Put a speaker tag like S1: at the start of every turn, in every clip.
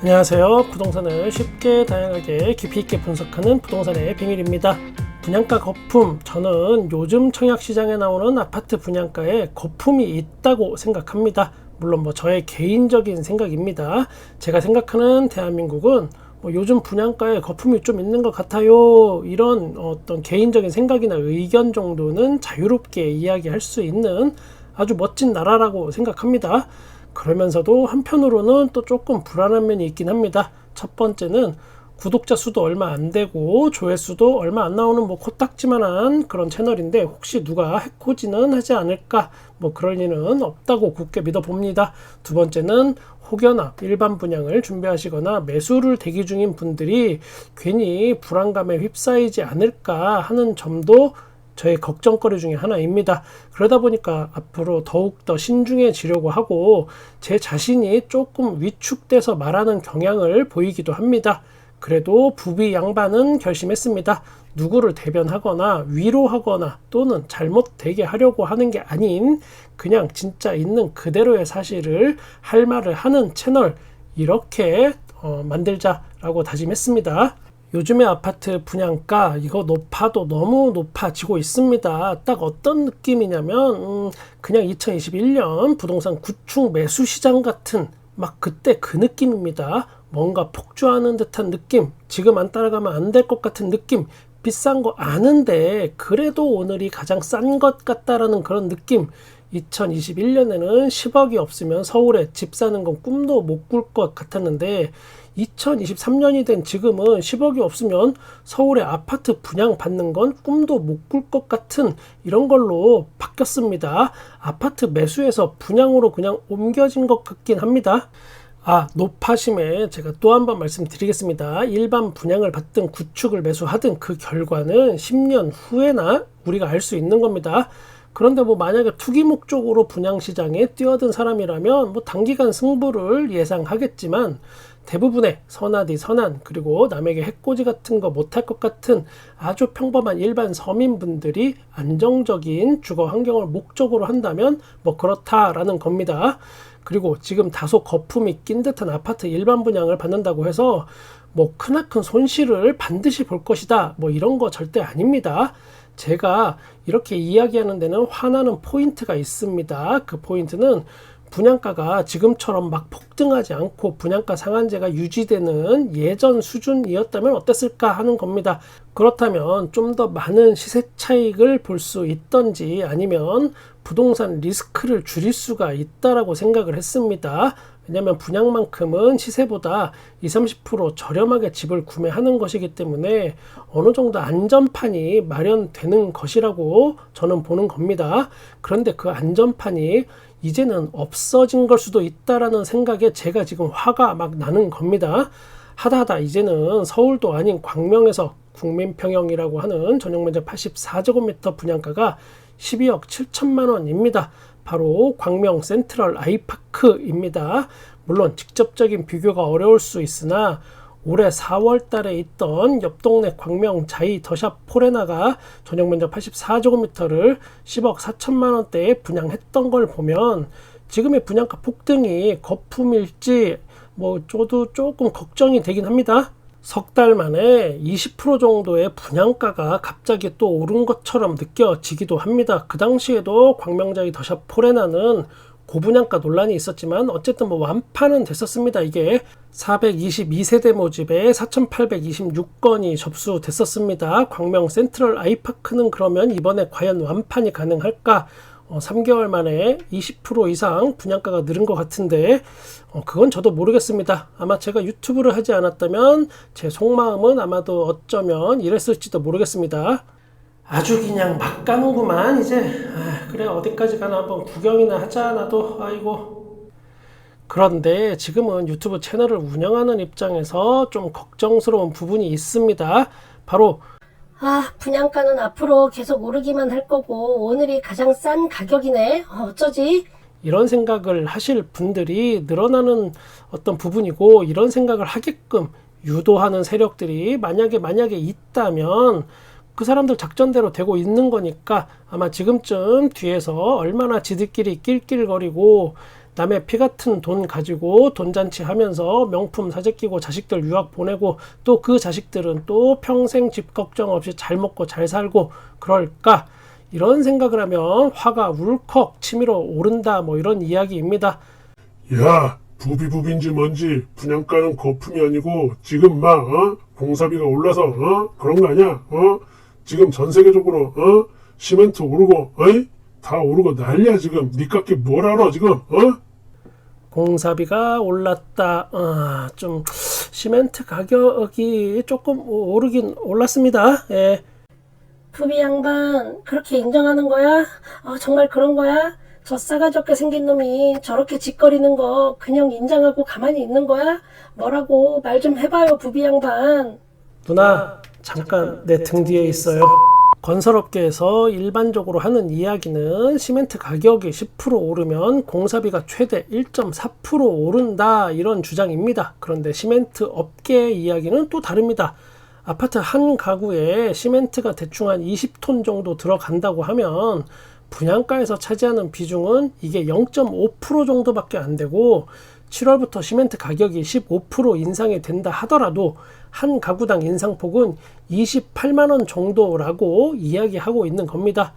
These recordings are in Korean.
S1: 안녕하세요. 부동산을 쉽게 다양하게 깊이 있게 분석하는 부동산의 비밀입니다. 분양가 거품, 저는 요즘 청약시장에 나오는 아파트 분양가에 거품이 있다고 생각합니다. 물론 저의 개인적인 생각입니다. 제가 생각하는 대한민국은 요즘 분양가에 거품이 좀 있는 것 같아요. 이런 어떤 개인적인 생각이나 의견 정도는 자유롭게 이야기할 수 있는 아주 멋진 나라라고 생각합니다. 그러면서도 한편으로는 또 조금 불안한 면이 있긴 합니다. 첫 번째는 구독자 수도 얼마 안 되고 조회수도 얼마 안 나오는 코딱지만한 그런 채널인데 혹시 누가 해코지는 하지 않을까, 그럴 리는 없다고 굳게 믿어봅니다. 두 번째는 혹여나 일반 분양을 준비하시거나 매수를 대기 중인 분들이 괜히 불안감에 휩싸이지 않을까 하는 점도 저의 걱정거리 중에 하나입니다. 그러다 보니까 앞으로 더욱더 신중해지려고 하고 제 자신이 조금 위축돼서 말하는 경향을 보이기도 합니다. 그래도 부비양반은 결심했습니다. 누구를 대변하거나 위로하거나 또는 잘못되게 하려고 하는 게 아닌 그냥 진짜 있는 그대로의 사실을 할 말을 하는 채널, 이렇게 만들자라고 다짐했습니다. 요즘의 아파트 분양가 이거 높아도 너무 높아지고 있습니다. 딱 어떤 느낌이냐면 그냥 2021년 부동산 구축 매수 시장 같은 그때 그 느낌입니다. 뭔가 폭주하는 듯한 느낌, 지금 안 따라가면 안 될 것 같은 느낌, 비싼 거 아는데 그래도 오늘이 가장 싼 것 같다라는 그런 느낌. 2021년에는 10억이 없으면 서울에 집 사는 건 꿈도 못 꿀 것 같았는데 2023년이 된 지금은 10억이 없으면 서울에 아파트 분양 받는 건 꿈도 못 꿀 것 같은 이런 걸로 바뀌었습니다. 아파트 매수에서 분양으로 그냥 옮겨진 것 같긴 합니다. 높아심에 제가 또 한 번 말씀드리겠습니다. 일반 분양을 받든 구축을 매수하든 그 결과는 10년 후에나 우리가 알 수 있는 겁니다. 그런데 만약에 투기 목적으로 분양시장에 뛰어든 사람이라면 단기간 승부를 예상하겠지만 대부분의 선하디 선한, 그리고 남에게 해코지 같은 거 못할 것 같은 아주 평범한 일반 서민분들이 안정적인 주거 환경을 목적으로 한다면 그렇다라는 겁니다. 그리고 지금 다소 거품이 낀 듯한 아파트 일반 분양을 받는다고 해서 크나큰 손실을 반드시 볼 것이다, 이런 거 절대 아닙니다. 제가 이렇게 이야기하는 데는 화나는 포인트가 있습니다. 그 포인트는 분양가가 지금처럼 폭등하지 않고 분양가 상한제가 유지되는 예전 수준이었다면 어땠을까 하는 겁니다. 그렇다면 좀 더 많은 시세 차익을 볼 수 있던지 아니면 부동산 리스크를 줄일 수가 있다라고 생각을 했습니다. 왜냐하면 분양만큼은 시세보다 20-30% 저렴하게 집을 구매하는 것이기 때문에 어느 정도 안전판이 마련되는 것이라고 저는 보는 겁니다. 그런데 그 안전판이 이제는 없어진 걸 수도 있다라는 생각에 제가 지금 화가 나는 겁니다. 하다 이제는 서울도 아닌 광명에서 국민평형이라고 하는 전용면적 84제곱미터 분양가가 12억 7천만 원입니다. 바로 광명 센트럴 아이파크입니다. 물론 직접적인 비교가 어려울 수 있으나 올해 4월 달에 있던 옆 동네 광명 자이 더샵 포레나가 전용면적 84제곱미터를 10억 4천만 원대에 분양했던 걸 보면 지금의 분양가 폭등이 거품일지 저도 조금 걱정이 되긴 합니다. 석 달 만에 20% 정도의 분양가가 갑자기 또 오른 것처럼 느껴지기도 합니다. 그 당시에도 광명자이 더샵 포레나는 고분양가 논란이 있었지만 어쨌든 완판은 됐었습니다. 이게 422세대 모집에 4,826건이 접수됐었습니다. 광명 센트럴 아이파크는 그러면 이번에 과연 완판이 가능할까? 3개월 만에 20% 이상 분양가가 늘은 것 같은데 그건 저도 모르겠습니다. 아마 제가 유튜브를 하지 않았다면 제 속마음은 아마도 어쩌면 이랬을지도 모르겠습니다. 아주 그냥 막 가는구만 이제. 그래 어디까지 가나 한번 구경이나 하자 나도. 아이고. 그런데 지금은 유튜브 채널을 운영하는 입장에서 좀 걱정스러운 부분이 있습니다. 바로
S2: 분양가는 앞으로 계속 오르기만 할 거고 오늘이 가장 싼 가격이네. 어쩌지?
S1: 이런 생각을 하실 분들이 늘어나는 어떤 부분이고, 이런 생각을 하게끔 유도하는 세력들이 만약에 있다면 그 사람들 작전대로 되고 있는 거니까 아마 지금쯤 뒤에서 얼마나 지들끼리 낄낄거리고 남의 피 같은 돈 가지고 돈잔치 하면서 명품 사재 끼고 자식들 유학 보내고 또 그 자식들은 또 평생 집 걱정 없이 잘 먹고 잘 살고 그럴까? 이런 생각을 하면 화가 울컥 치밀어 오른다 뭐 이런 이야기입니다.
S3: 야, 부비부비인지 뭔지 분양가는 거품이 아니고 지금 막 공사비가 올라서 그런 거 아니야? 지금 전 세계적으로 시멘트 오르고 다 오르고 난리야 지금. 니깎게 뭘 알아 지금?
S1: 공사비가 올랐다. 좀 시멘트 가격이 조금 오르긴 올랐습니다. 예.
S2: 부비 양반 그렇게 인정하는 거야? 정말 그런 거야? 저 싸가지 없게 생긴 놈이 저렇게 짓거리는 거 그냥 인정하고 가만히 있는 거야? 뭐라고 말 좀 해봐요 부비 양반.
S1: 누나 잠깐 내 등 뒤에 있어요. 건설업계에서 일반적으로 하는 이야기는 시멘트 가격이 10% 오르면 공사비가 최대 1.4% 오른다 이런 주장입니다. 그런데 시멘트 업계의 이야기는 또 다릅니다. 아파트 한 가구에 시멘트가 대충 한 20톤 정도 들어간다고 하면 분양가에서 차지하는 비중은 이게 0.5% 정도밖에 안 되고 7월부터 시멘트 가격이 15% 인상이 된다 하더라도 한 가구당 인상폭은 28만 원 정도라고 이야기하고 있는 겁니다.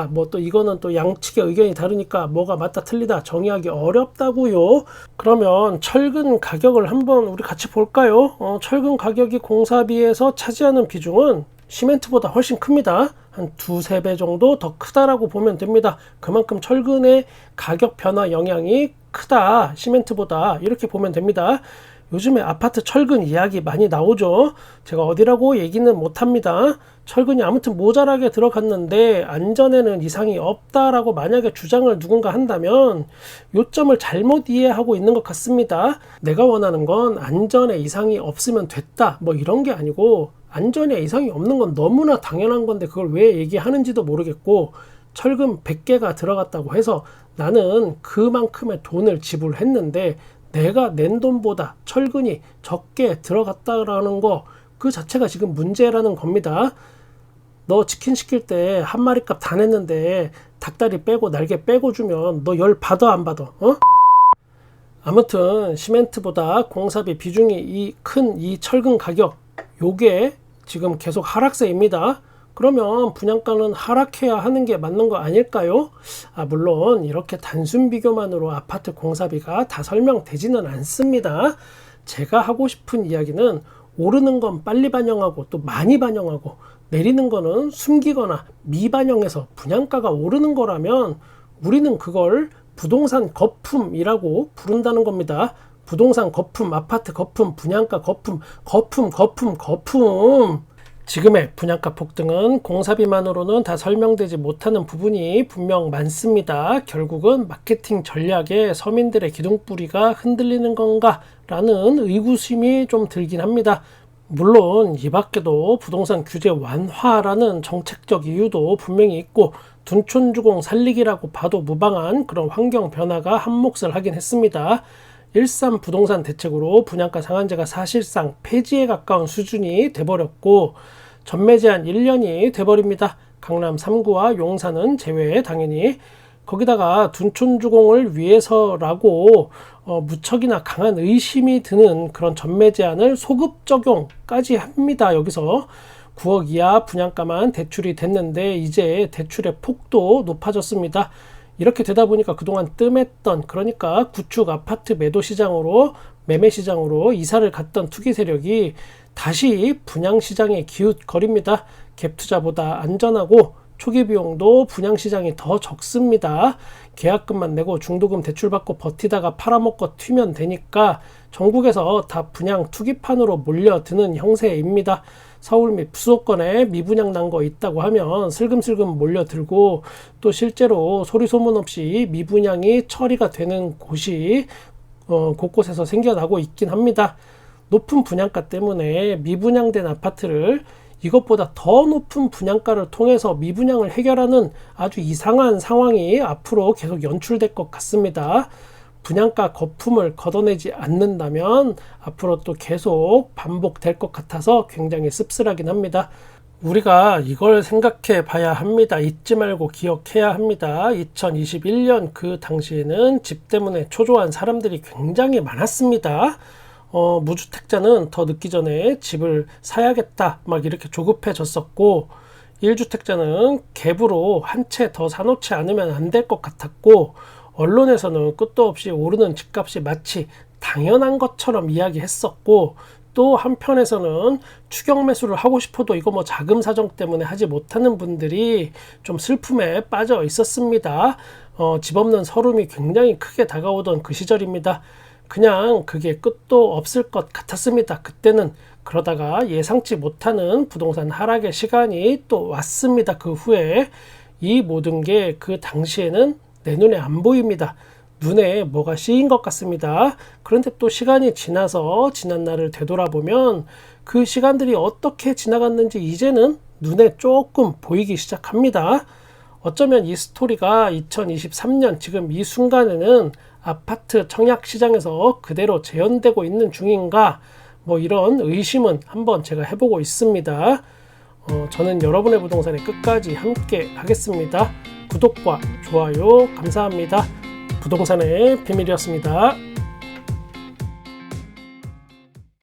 S1: 뭐 또 이거는 또 양측의 의견이 다르니까 뭐가 맞다 틀리다 정의하기 어렵다고요. 그러면 철근 가격을 한번 우리 같이 볼까요? 철근 가격이 공사비에서 차지하는 비중은 시멘트보다 훨씬 큽니다. 한 2-3배 정도 더 크다라고 보면 됩니다. 그만큼 철근의 가격 변화 영향이 크다. 시멘트보다 이렇게 보면 됩니다. 요즘에 아파트 철근 이야기 많이 나오죠. 제가 어디라고 얘기는 못합니다. 철근이 아무튼 모자라게 들어갔는데 안전에는 이상이 없다라고 만약에 주장을 누군가 한다면 요점을 잘못 이해하고 있는 것 같습니다. 내가 원하는 건 안전에 이상이 없으면 됐다 뭐 이런 게 아니고 안전에 이상이 없는 건 너무나 당연한 건데 그걸 왜 얘기하는지도 모르겠고 철근 100개가 들어갔다고 해서 나는 그만큼의 돈을 지불했는데 내가 낸 돈보다 철근이 적게 들어갔다라는 거 그 자체가 지금 문제라는 겁니다. 너 치킨 시킬 때 한 마리 값 다 냈는데 닭다리 빼고 날개 빼고 주면 너 열 받아 안 받아? 아무튼 시멘트보다 공사비 비중이 큰 이 철근 가격 요게 지금 계속 하락세입니다. 그러면 분양가는 하락해야 하는 게 맞는 거 아닐까요? 물론 이렇게 단순 비교만으로 아파트 공사비가 다 설명되지는 않습니다. 제가 하고 싶은 이야기는 오르는 건 빨리 반영하고 또 많이 반영하고 내리는 거는 숨기거나 미반영해서 분양가가 오르는 거라면 우리는 그걸 부동산 거품이라고 부른다는 겁니다. 부동산 거품, 아파트 거품, 분양가 거품, 거품. 지금의 분양가 폭등은 공사비만으로는 다 설명되지 못하는 부분이 분명 많습니다. 결국은 마케팅 전략에 서민들의 기둥뿌리가 흔들리는 건가? 라는 의구심이 좀 들긴 합니다. 물론 이 밖에도 부동산 규제 완화라는 정책적 이유도 분명히 있고 둔촌주공 살리기라고 봐도 무방한 그런 환경 변화가 한몫을 하긴 했습니다. 일산 부동산 대책으로 분양가 상한제가 사실상 폐지에 가까운 수준이 돼버렸고 전매 제한 1년이 돼버립니다. 강남 3구와 용산은 제외 당연히. 거기다가 둔촌주공을 위해서라고 무척이나 강한 의심이 드는 그런 전매 제한을 소급 적용까지 합니다. 여기서 9억 이하 분양가만 대출이 됐는데 이제 대출의 폭도 높아졌습니다. 이렇게 되다 보니까 그동안 뜸했던 그러니까 구축 아파트 매도 시장으로 매매 시장으로 이사를 갔던 투기 세력이 다시 분양 시장에 기웃거립니다. 갭 투자보다 안전하고 초기 비용도 분양 시장이 더 적습니다. 계약금만 내고 중도금 대출받고 버티다가 팔아먹고 튀면 되니까 전국에서 다 분양 투기판으로 몰려드는 형세입니다. 서울 및 수도권에 미분양 난 거 있다고 하면 슬금슬금 몰려들고 또 실제로 소리소문 없이 미분양이 처리가 되는 곳이 곳곳에서 생겨나고 있긴 합니다. 높은 분양가 때문에 미분양된 아파트를 이것보다 더 높은 분양가를 통해서 미분양을 해결하는 아주 이상한 상황이 앞으로 계속 연출될 것 같습니다. 분양가 거품을 걷어내지 않는다면 앞으로 또 계속 반복될 것 같아서 굉장히 씁쓸하긴 합니다. 우리가 이걸 생각해 봐야 합니다. 잊지 말고 기억해야 합니다. 2021년 그 당시에는 집 때문에 초조한 사람들이 굉장히 많았습니다. 무주택자는 더 늦기 전에 집을 사야겠다 막 이렇게 조급해졌었고, 1주택자는 갭으로 한 채 더 사놓지 않으면 안 될 것 같았고, 언론에서는 끝도 없이 오르는 집값이 마치 당연한 것처럼 이야기했었고, 또 한편에서는 추격 매수를 하고 싶어도 이거 뭐 자금 사정 때문에 하지 못하는 분들이 좀 슬픔에 빠져 있었습니다. 집 없는 서름이 굉장히 크게 다가오던 그 시절입니다. 그냥 그게 끝도 없을 것 같았습니다. 그때는. 그러다가 예상치 못하는 부동산 하락의 시간이 또 왔습니다. 그 후에 이 모든 게 그 당시에는 내 눈에 안 보입니다. 눈에 뭐가 씌인 것 같습니다. 그런데 또 시간이 지나서 지난 날을 되돌아보면 그 시간들이 어떻게 지나갔는지 이제는 눈에 조금 보이기 시작합니다. 어쩌면 이 스토리가 2023년 지금 이 순간에는 아파트 청약 시장에서 그대로 재현되고 있는 중인가, 뭐 이런 의심은 한번 제가 해보고 있습니다. 저는 여러분의 부동산에 끝까지 함께 하겠습니다. 구독과 좋아요 감사합니다. 부동산의 비밀이었습니다.